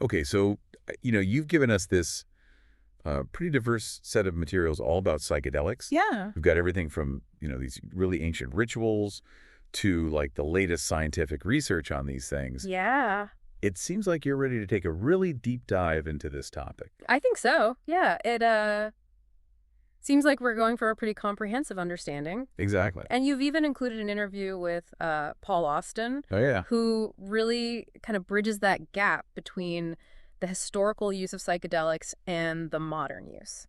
Okay, so, you've given us this pretty diverse set of materials all about psychedelics. Yeah. We've got everything from, these really ancient rituals to, like, the latest scientific research on these things. Yeah. It seems like you're ready to take a really deep dive into this topic. I think so. Yeah. It seems like we're going for a pretty comprehensive understanding. Exactly. And you've even included an interview with Paul Austin, Oh, yeah. who really kind of bridges that gap between the historical use of psychedelics and the modern use.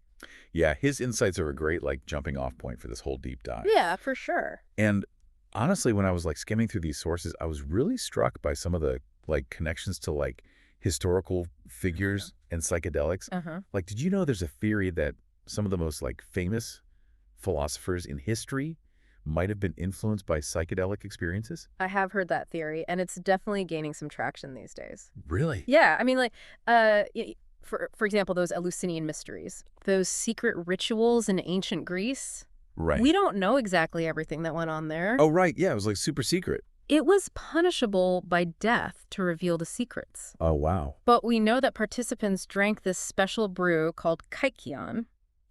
Yeah, his insights are a great, like, jumping off point for this whole deep dive. Yeah, for sure. And honestly, when I was, like, skimming through these sources, I was really struck by some of the, like, connections to, like, historical figures and psychedelics. Uh-huh. Like, did you know there's a theory that some of the most, like, famous philosophers in history might have been influenced by psychedelic experiences? I have heard that theory, and it's definitely gaining some traction these days. Really? Yeah, I mean, like, for example, those Eleusinian mysteries, those secret rituals in ancient Greece. Right. We don't know exactly everything that went on there. Oh, right. Yeah, it was, like, super secret. It was punishable by death to reveal the secrets. Oh, wow. But we know that participants drank this special brew called kykeon.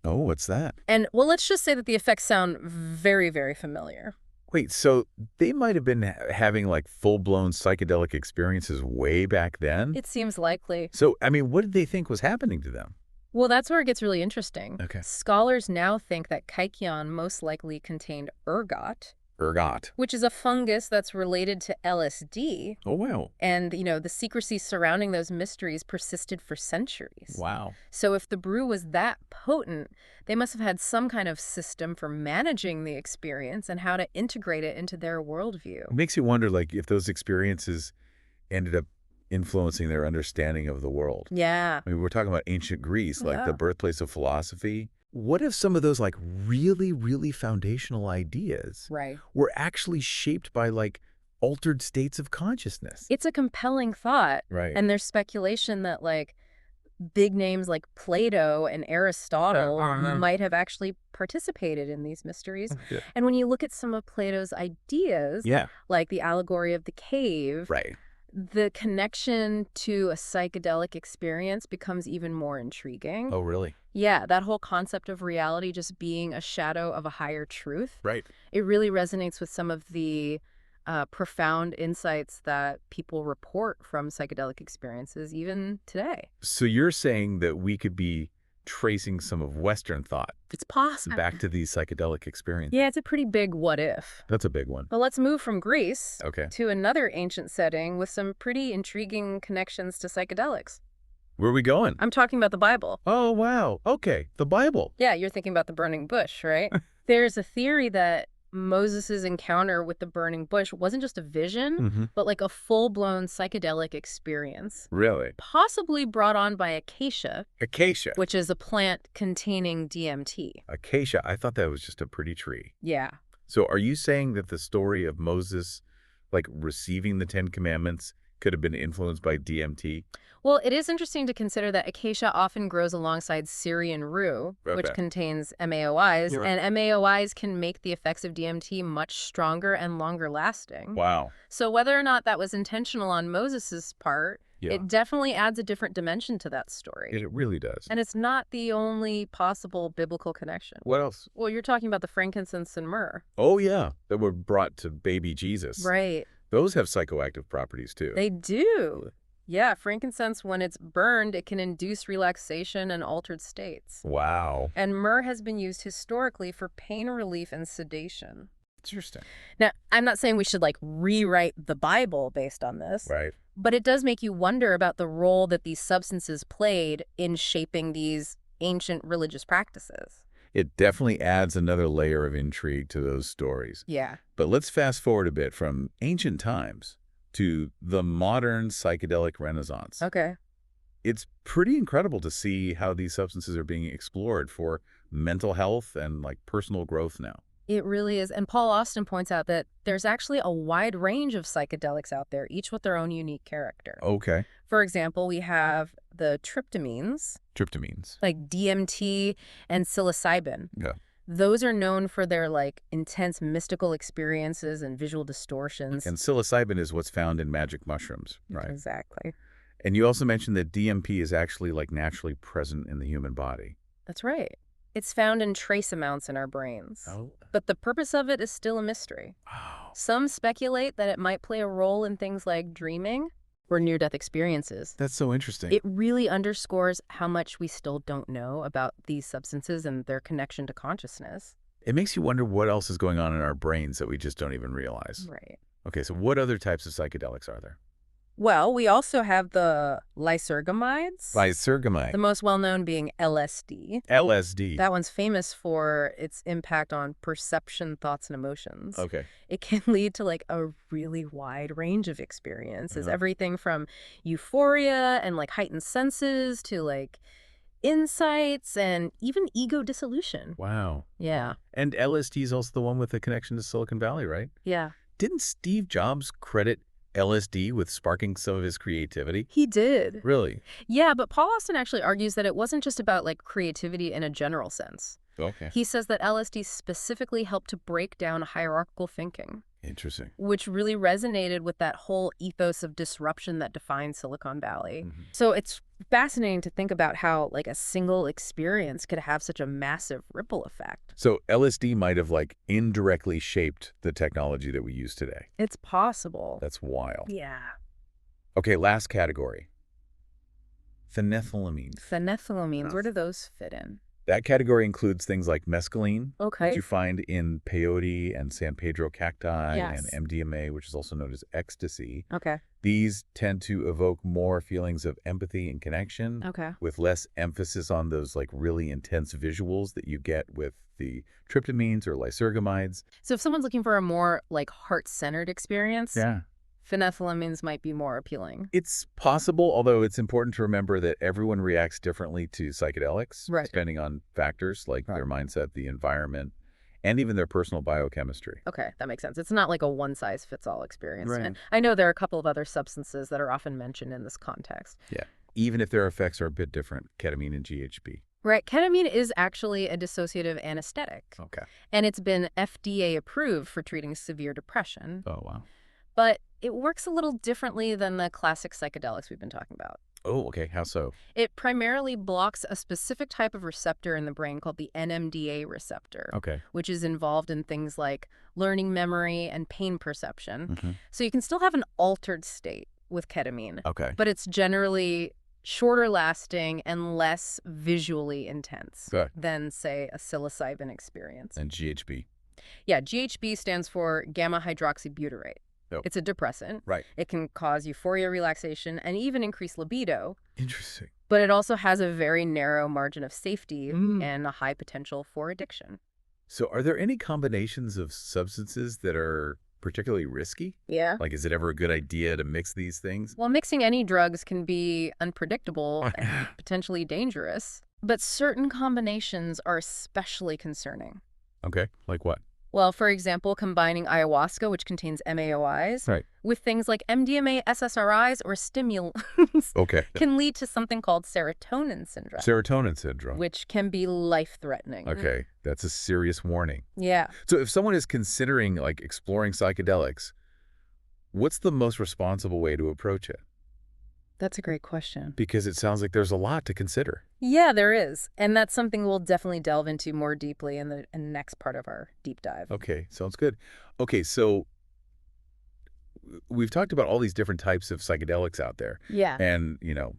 Oh, what's that? And, well, let's just say that the effects sound very, very familiar. Wait, so they might have been having, like, full-blown psychedelic experiences way back then? It seems likely. So, I mean, what did they think was happening to them? Well, that's where it gets really interesting. Okay. Scholars now think that kykeon most likely contained ergot, Ergot. which is a fungus that's related to LSD. Oh, wow. And, the secrecy surrounding those mysteries persisted for centuries. Wow. So if the brew was that potent, they must have had some kind of system for managing the experience and how to integrate it into their worldview. It makes you wonder, like, if those experiences ended up influencing their understanding of the world. Yeah. I mean, we're talking about ancient Greece, like Yeah. the birthplace of philosophy. What if some of those, like, really, really foundational ideas Right. were actually shaped by, like, altered states of consciousness? It's a compelling thought. Right. And there's speculation that, like, big names like Plato and Aristotle might have actually participated in these mysteries. Yeah. And when you look at some of Plato's ideas, Yeah. like the allegory of the cave, Right. the connection to a psychedelic experience becomes even more intriguing. Oh, really? Yeah, that whole concept of reality just being a shadow of a higher truth. Right. It really resonates with some of the profound insights that people report from psychedelic experiences even today. So you're saying that we could be tracing some of Western thought It's possible. back to these psychedelic experiences? Yeah, it's a pretty big what if. That's a big one. But let's move from Greece Okay. to another ancient setting with some pretty intriguing connections to psychedelics. Where are we going? I'm talking about the Bible. Oh, wow. Okay. The Bible. Yeah, you're thinking about the burning bush, right? There's a theory that Moses' encounter with the burning bush wasn't just a vision, but like a full-blown psychedelic experience, Really? possibly brought on by acacia, Acacia. which is a plant containing DMT. Acacia. I thought that was just a pretty tree. Yeah. So are you saying that the story of Moses, like, receiving the Ten Commandments could have been influenced by DMT? Well, it is interesting to consider that acacia often grows alongside Syrian rue, which Okay. contains MAOIs, You're right. and MAOIs can make the effects of DMT much stronger and longer lasting. Wow. So whether or not that was intentional on Moses's part, Yeah. it definitely adds a different dimension to that story. It really does. And it's not the only possible biblical connection. What else? Well, you're talking about the frankincense and myrrh. Oh, yeah. That were brought to baby Jesus. Right. Those have psychoactive properties, too. They do. Yeah, frankincense, when it's burned, it can induce relaxation and altered states. Wow. And myrrh has been used historically for pain relief and sedation. Interesting. Now, I'm not saying we should, like, rewrite the Bible based on this, Right. but it does make you wonder about the role that these substances played in shaping these ancient religious practices. It definitely adds another layer of intrigue to those stories. Yeah. But let's fast forward a bit from ancient times to the modern psychedelic renaissance. Okay. It's pretty incredible to see how these substances are being explored for mental health and, like, personal growth now. It really is. And Paul Austin points out that there's actually a wide range of psychedelics out there, each with their own unique character. Okay. For example, we have the tryptamines, Tryptamines. like DMT and psilocybin. Yeah. Those are known for their, like, intense mystical experiences and visual distortions. And psilocybin is what's found in magic mushrooms, right? Exactly. And you also mentioned that DMP is actually like naturally present in the human body. That's right. It's found in trace amounts in our brains. Oh. But the purpose of it is still a mystery. Wow. Some speculate that it might play a role in things like dreaming or near-death experiences. That's so interesting. It really underscores how much we still don't know about these substances and their connection to consciousness. It makes you wonder what else is going on in our brains that we just don't even realize. Right. Okay, so what other types of psychedelics are there? Well, we also have the lysergamides. Lysergamide. The most well-known being LSD. LSD. That one's famous for its impact on perception, thoughts, and emotions. Okay. It can lead to like a really wide range of experiences, Uh-huh. everything from euphoria and like heightened senses to like insights and even ego dissolution. Wow. Yeah. And LSD is also the one with the connection to Silicon Valley, right? Yeah. Didn't Steve Jobs credit LSD with sparking some of his creativity? He did. Really? Yeah, but Paul Austin actually argues that it wasn't just about like creativity in a general sense. Okay. He says that LSD specifically helped to break down hierarchical thinking, Interesting. which really resonated with that whole ethos of disruption that defined Silicon Valley. Mhm. So it's fascinating to think about how like a single experience could have such a massive ripple effect. So LSD might have like indirectly shaped the technology that we use today. It's possible. That's wild. Yeah. Okay, last category. Phenethylamines. Phenethylamines, where do those fit in? That category includes things like mescaline, that Okay. you find in peyote and San Pedro cacti, Yes. and MDMA, which is also known as ecstasy. Okay. These tend to evoke more feelings of empathy and connection, Okay. with less emphasis on those like really intense visuals that you get with the tryptamines or lysergamides. So if someone's looking for a more like heart-centered experience, Yeah. phenethylamines might be more appealing. It's possible, although it's important to remember that everyone reacts differently to psychedelics, Right. depending on factors like Right. their mindset, the environment, and even their personal biochemistry. Okay, that makes sense. It's not like a one-size-fits-all experience. Right. And I know there are a couple of other substances that are often mentioned in this context. Yeah. Even if their effects are a bit different, ketamine and GHB. Right, ketamine is actually a dissociative anesthetic, Okay. and it's been FDA approved for treating severe depression. Oh, wow. But it works a little differently than the classic psychedelics we've been talking about. Oh, okay. How so? It primarily blocks a specific type of receptor in the brain called the NMDA receptor, Okay. which is involved in things like learning memory and pain perception. Mm-hmm. So you can still have an altered state with ketamine, Okay. but it's generally shorter lasting and less visually intense Good. than, say, a psilocybin experience. And GHB. Yeah, GHB stands for gamma hydroxybutyrate. Oh. It's a depressant. Right. It can cause euphoria, relaxation, and even increase libido, Interesting. but it also has a very narrow margin of safety Mm. and a high potential for addiction. So are there any combinations of substances that are particularly risky? Yeah. Like, is it ever a good idea to mix these things? Well, mixing any drugs can be unpredictable and potentially dangerous, but certain combinations are especially concerning. Okay. Like what? Well, for example, combining ayahuasca, which contains MAOIs, Right. with things like MDMA, SSRIs, or stimulants Okay. can lead to something called serotonin syndrome, Serotonin syndrome. which can be life-threatening. Okay. That's a serious warning. Yeah. So if someone is considering like exploring psychedelics, what's the most responsible way to approach it? That's a great question. Because it sounds like there's a lot to consider. Yeah, there is. And that's something we'll definitely delve into more deeply in the next part of our deep dive. Okay, sounds good. Okay, so we've talked about all these different types of psychedelics out there Yeah. and,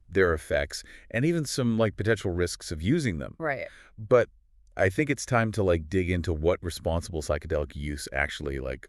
their effects and even some like potential risks of using them. Right. But I think it's time to like dig into what responsible psychedelic use actually like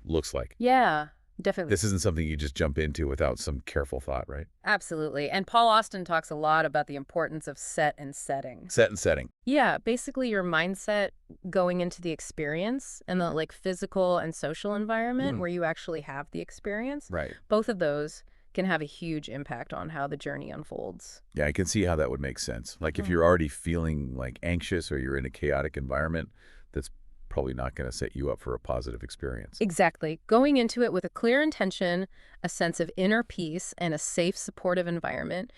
looks like. Yeah, definitely. This isn't something you just jump into without some careful thought, right? Absolutely. And Paul Austin talks a lot about the importance of set and setting. Set and setting. Yeah, basically your mindset going into the experience and the like physical and social environment where you actually have the experience. Right. Both of those can have a huge impact on how the journey unfolds. Yeah, I can see how that would make sense. Like if you're already feeling like anxious or you're in a chaotic environment, that's probably not going to set you up for a positive experience. Exactly. Going into it with a clear intention, a sense of inner peace, and a safe, supportive environment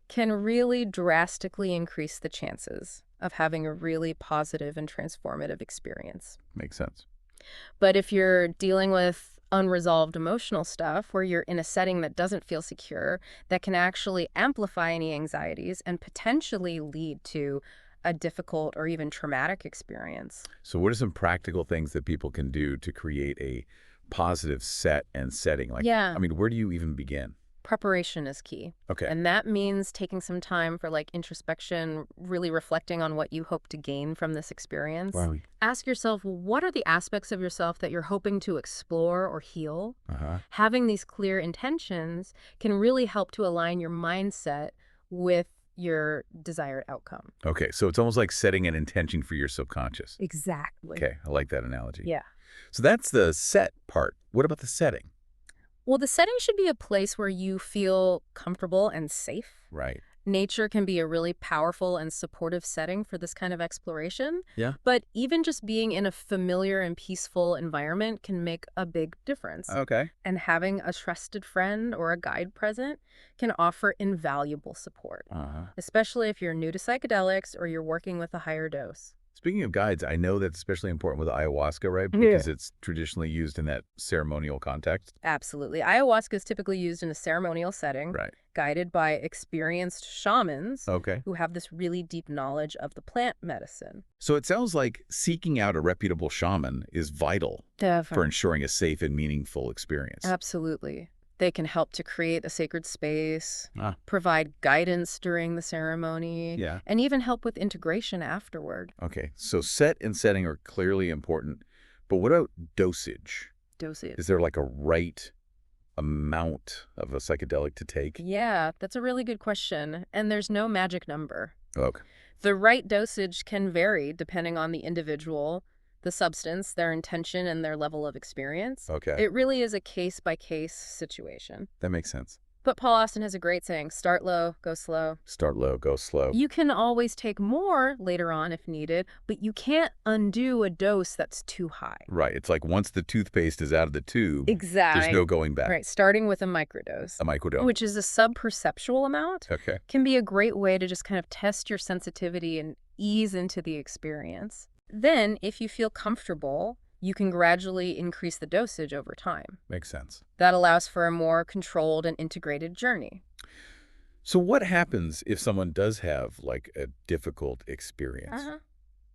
can really drastically increase the chances of having a really positive and transformative experience. Makes sense. But if you're dealing with unresolved emotional stuff where you're in a setting that doesn't feel secure, that can actually amplify any anxieties and potentially lead to a difficult or even traumatic experience. So what are some practical things that people can do to create a positive set and setting? Like, Yeah. I mean, where do you even begin? Preparation is key. Okay. And that means taking some time for like introspection, really reflecting on what you hope to gain from this experience. Wow. Ask yourself, what are the aspects of yourself that you're hoping to explore or heal? Uh-huh. Having these clear intentions can really help to align your mindset with your desired outcome. Okay, so it's almost like setting an intention for your subconscious. Exactly. Okay, I like that analogy. Yeah. So that's the set part. What about the setting? Well, the setting should be a place where you feel comfortable and safe. Right. Nature can be a really powerful and supportive setting for this kind of exploration. Yeah. But even just being in a familiar and peaceful environment can make a big difference. Okay. And having a trusted friend or a guide present can offer invaluable support, Uh-huh. especially if you're new to psychedelics or you're working with a higher dose. Speaking of guides, I know that's especially important with ayahuasca, right? Yeah. Because it's traditionally used in that ceremonial context. Absolutely. Ayahuasca is typically used in a ceremonial setting, Right. guided by experienced shamans Okay. who have this really deep knowledge of the plant medicine. So it sounds like seeking out a reputable shaman is vital for ensuring a safe and meaningful experience. Absolutely. They can help to create a sacred space, Ah. provide guidance during the ceremony, Yeah. and even help with integration afterward. Okay, so set and setting are clearly important, but what about dosage? Dosage. Is there like a right amount of a psychedelic to take? Yeah, that's a really good question. And there's no magic number. Okay. The right dosage can vary depending on the individual, the substance, their intention, and their level of experience. Okay. It really is a case-by-case situation. That makes sense. But Paul Austin has a great saying, start low, go slow. Start low, go slow. You can always take more later on if needed, but you can't undo a dose that's too high. Right. It's like once the toothpaste is out of the tube, Exactly. there's no going back. Right, starting with a microdose, A microdose. which is a sub-perceptual amount, Okay. can be a great way to just kind of test your sensitivity and ease into the experience. Then, if you feel comfortable, you can gradually increase the dosage over time. Makes sense. That allows for a more controlled and integrated journey. So what happens if someone does have like a difficult experience?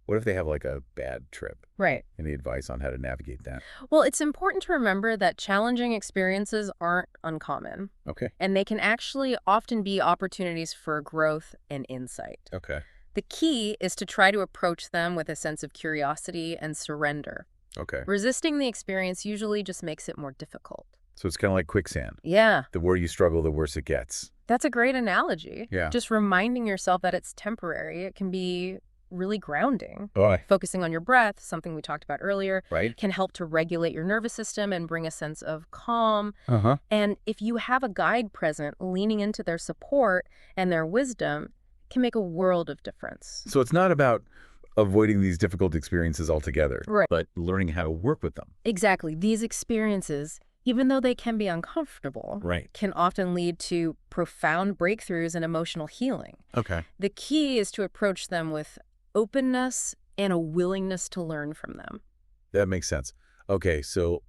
What if they have like a bad trip? Right. Any advice on how to navigate that? Well, it's important to remember that challenging experiences aren't uncommon, Okay. and they can actually often be opportunities for growth and insight. Okay. The key is to try to approach them with a sense of curiosity and surrender. Okay. Resisting the experience usually just makes it more difficult. So it's kind of like quicksand. Yeah, The more you struggle, the worse it gets. that's a great analogy. Yeah. Just reminding yourself that it's temporary, it can be really grounding. Oh, Focusing on your breath, something we talked about earlier, right? can help to regulate your nervous system and bring a sense of calm. Uh-huh. And if you have a guide present, leaning into their support and their wisdom can make a world of difference. So it's not about avoiding these difficult experiences altogether, Right. but learning how to work with them. Exactly. These experiences, even though they can be uncomfortable, Right. can often lead to profound breakthroughs and emotional healing. Okay. The key is to approach them with openness and a willingness to learn from them. That makes sense. Okay, so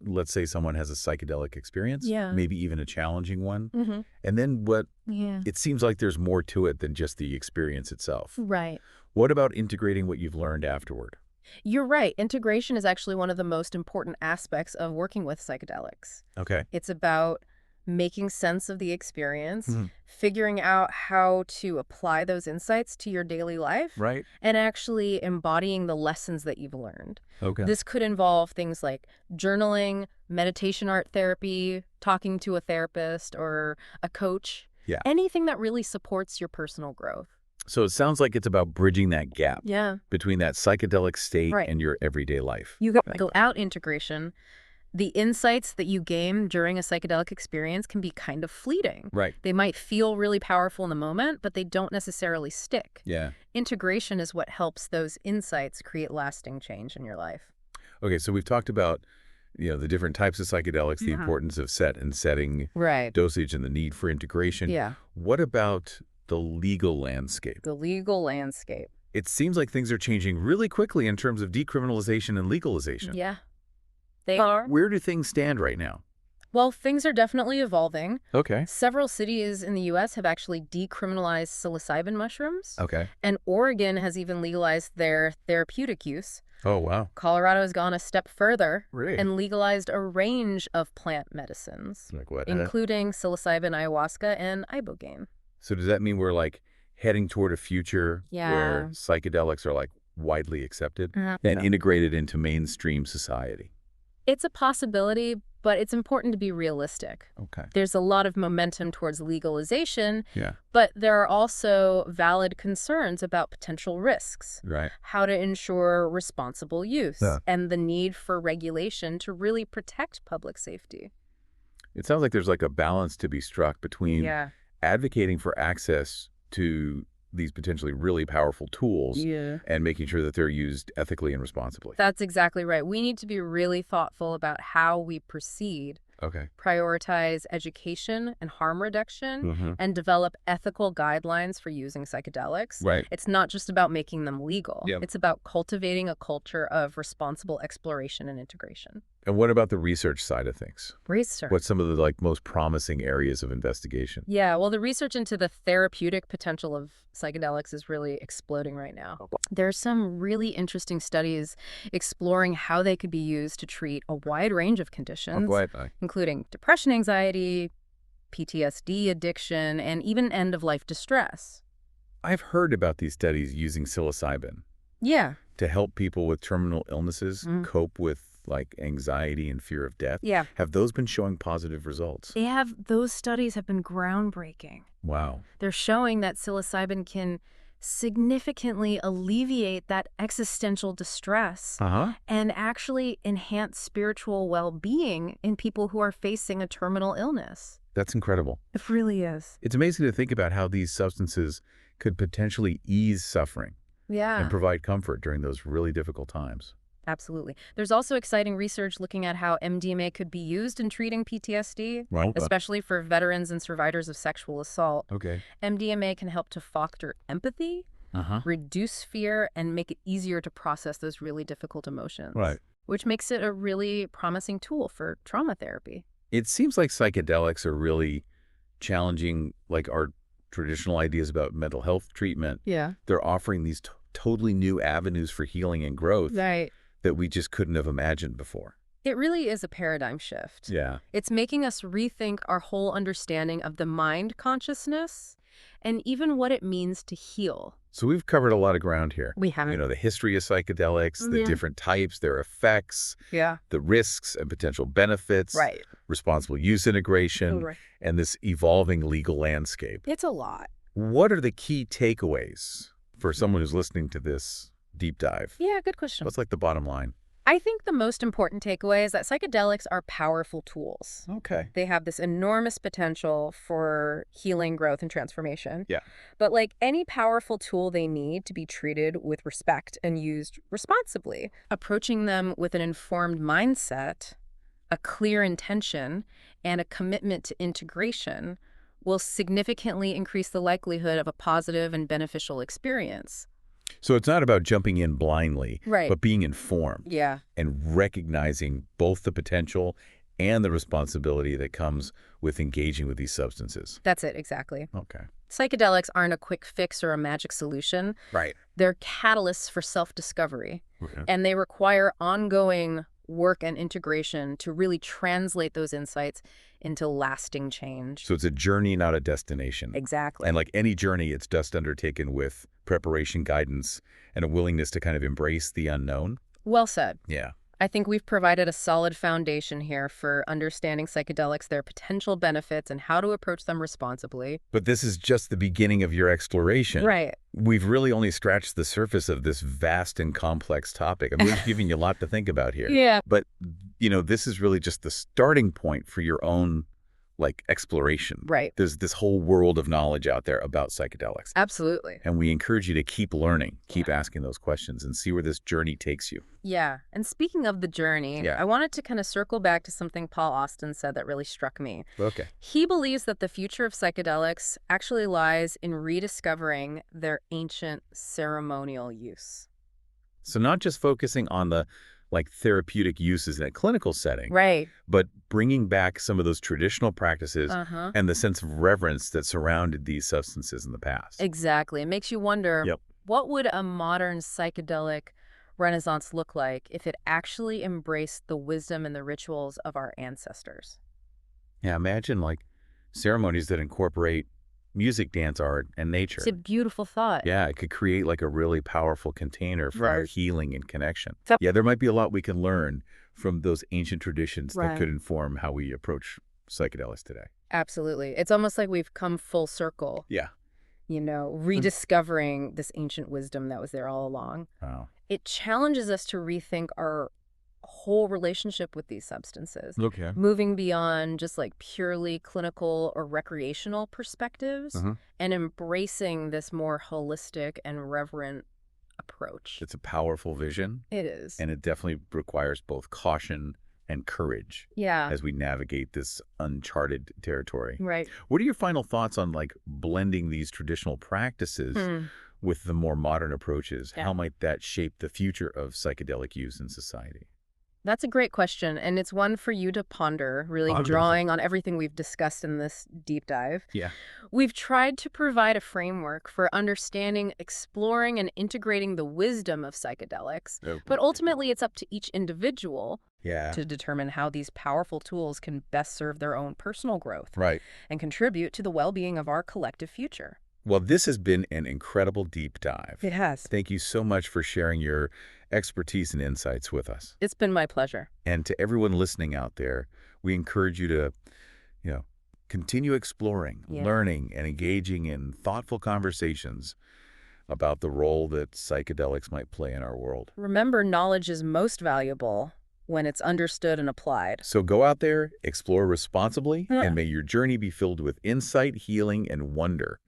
let's say someone has a psychedelic experience, Yeah. maybe even a challenging one, Mm-hmm. and then Yeah. it seems like there's more to it than just the experience itself. Right. What about integrating what you've learned afterward? You're right. Integration is actually one of the most important aspects of working with psychedelics. Okay. It's about making sense of the experience, Mhm. figuring out how to apply those insights to your daily life, Right. and actually embodying the lessons that you've learned. Okay. This could involve things like journaling, meditation art therapy, talking to a therapist or a coach. Yeah. Anything that really supports your personal growth. So it sounds like it's about bridging that gap Yeah. between that psychedelic state Right. and your everyday life. You go out integration. The insights that you gain during a psychedelic experience can be kind of fleeting. Right. They might feel really powerful in the moment, but they don't necessarily stick. Yeah. Integration is what helps those insights create lasting change in your life. Okay, so we've talked about, the different types of psychedelics, the importance of set and setting, Right. dosage, and the need for integration. Yeah. What about the legal landscape? The legal landscape. It seems like things are changing really quickly in terms of decriminalization and legalization. Yeah. They are. Where do things stand right now? Well, things are definitely evolving. Okay. Several cities in the U.S. have actually decriminalized psilocybin mushrooms, Okay. and Oregon has even legalized their therapeutic use. Oh, wow. Colorado has gone a step further Really? and legalized a range of plant medicines, Like what? including psilocybin, ayahuasca, and ibogaine. So does that mean we're like heading toward a future where Yeah. psychedelics are like widely accepted Mhm. and integrated into mainstream society? It's a possibility, but it's important to be realistic. Okay. There's a lot of momentum towards legalization, Yeah. but there are also valid concerns about potential risks, Right. how to ensure responsible use, Yeah. and the need for regulation to really protect public safety. It sounds like there's like a balance to be struck between Yeah. advocating for access to these potentially really powerful tools Yeah. and making sure that they're used ethically and responsibly. That's exactly right. We need to be really thoughtful about how we proceed, Okay. prioritize education and harm reduction, Mm-hmm. and develop ethical guidelines for using psychedelics. Right. It's not just about making them legal. Yep. It's about cultivating a culture of responsible exploration and integration. And what about the research side of things? Research. What's some of the like most promising areas of investigation? Yeah, well, the research into the therapeutic potential of psychedelics is really exploding right now. There's some really interesting studies exploring how they could be used to treat a wide range of conditions, including depression, anxiety, PTSD, addiction, and even end-of-life distress. I've heard about these studies using psilocybin Yeah. to help people with terminal illnesses Mm. cope with like anxiety and fear of death. Yeah. Have those been showing positive results? Those studies have been groundbreaking. Wow. They're showing that psilocybin can significantly alleviate that existential distress Uh-huh. and actually enhance spiritual well-being in people who are facing a terminal illness. That's incredible. It really is. It's amazing to think about how these substances could potentially ease suffering Yeah, and provide comfort during those really difficult times. absolutely. There's also exciting research looking at how MDMA could be used in treating PTSD, Well, especially for veterans and survivors of sexual assault. okay. MDMA can help to foster empathy, Uh-huh. reduce fear, and make it easier to process those really difficult emotions. Right. Which makes it a really promising tool for trauma therapy. It seems like psychedelics are really challenging like our traditional ideas about mental health treatment. Yeah. They're offering these totally new avenues for healing and growth Right. that we just couldn't have imagined before. It really is a paradigm shift. Yeah. It's making us rethink our whole understanding of the mind consciousness and even what it means to heal. So we've covered a lot of ground here. We haven't. You know, the history of psychedelics, the Yeah. different types, their effects, Yeah. the risks and potential benefits, Right. responsible use integration, Right. and this evolving legal landscape. It's a lot. What are the key takeaways for someone who's listening to this deep dive? Yeah, good question. What's like the bottom line? I think the most important takeaway is that psychedelics are powerful tools. Okay. They have this enormous potential for healing, growth, and transformation. Yeah. But like any powerful tool, they need to be treated with respect and used responsibly. Approaching them with an informed mindset, a clear intention, and a commitment to integration will significantly increase the likelihood of a positive and beneficial experience. So it's not about jumping in blindly, Right. but being informed Yeah. and recognizing both the potential and the responsibility that comes with engaging with these substances. That's it, exactly. Okay. Psychedelics aren't a quick fix or a magic solution. Right. They're catalysts for self-discovery, Okay. and they require ongoing work and integration to really translate those insights into lasting change. So it's a journey, not a destination. Exactly. And like any journey, it's best undertaken with preparation, guidance, and a willingness to kind of embrace the unknown. Well said. Yeah. I think we've provided a solid foundation here for understanding psychedelics, their potential benefits, and how to approach them responsibly. But this is just the beginning of your exploration. Right. We've really only scratched the surface of this vast and complex topic. I mean, we're giving you a lot to think about here. Yeah. But, you know, this is really just the starting point for your own, like, exploration. Right. There's this whole world of knowledge out there about psychedelics. Absolutely. And we encourage you to keep learning, keep asking those questions, and see where this journey takes you. Yeah. And speaking of the journey, Yeah. I wanted to kind of circle back to something Paul Austin said that really struck me. Okay. He believes that the future of psychedelics actually lies in rediscovering their ancient ceremonial use. So not just focusing on the like therapeutic uses in a clinical setting, Right. but bringing back some of those traditional practices Uh-huh. and the sense of reverence that surrounded these substances in the past. Exactly. It makes you wonder, Yep. what would a modern psychedelic renaissance look like if it actually embraced the wisdom and the rituals of our ancestors? Yeah, imagine like ceremonies that incorporate music, dance, art, and It's nature. a beautiful thought. Yeah, it could create like a really powerful container for our Right. healing and connection. So- Yeah, there might be a lot we can learn from those ancient traditions that Right. could inform how we approach psychedelics today. Absolutely. It's almost like we've come full circle, Yeah. rediscovering this ancient wisdom that was there all along. Wow. It challenges us to rethink our whole relationship with these substances, Okay. moving beyond just like purely clinical or recreational perspectives Uh-huh. and embracing this more holistic and reverent approach. It's a powerful vision, It is. and it definitely requires both caution and courage Yeah, as we navigate this uncharted territory. right. What are your final thoughts on like blending these traditional practices Hmm. with the more modern approaches? Yeah. How might that shape the future of psychedelic use in society? That's a great question, and it's one for you to ponder, really Wonderful. drawing on everything we've discussed in this deep dive. Yeah. We've tried to provide a framework for understanding, exploring, and integrating the wisdom of psychedelics, but ultimately it's up to each individual Yeah. to determine how these powerful tools can best serve their own personal growth Right. and contribute to the well-being of our collective future. Well, this has been an incredible deep dive. It has. Thank you so much for sharing your expertise and insights with us. It's been my pleasure. And to everyone listening out there, we encourage you to, you know, continue exploring, Yeah. learning, and engaging in thoughtful conversations about the role that psychedelics might play in our world. Remember, knowledge is most valuable when it's understood and applied. So go out there, explore responsibly, Yeah. and may your journey be filled with insight, healing, and wonder.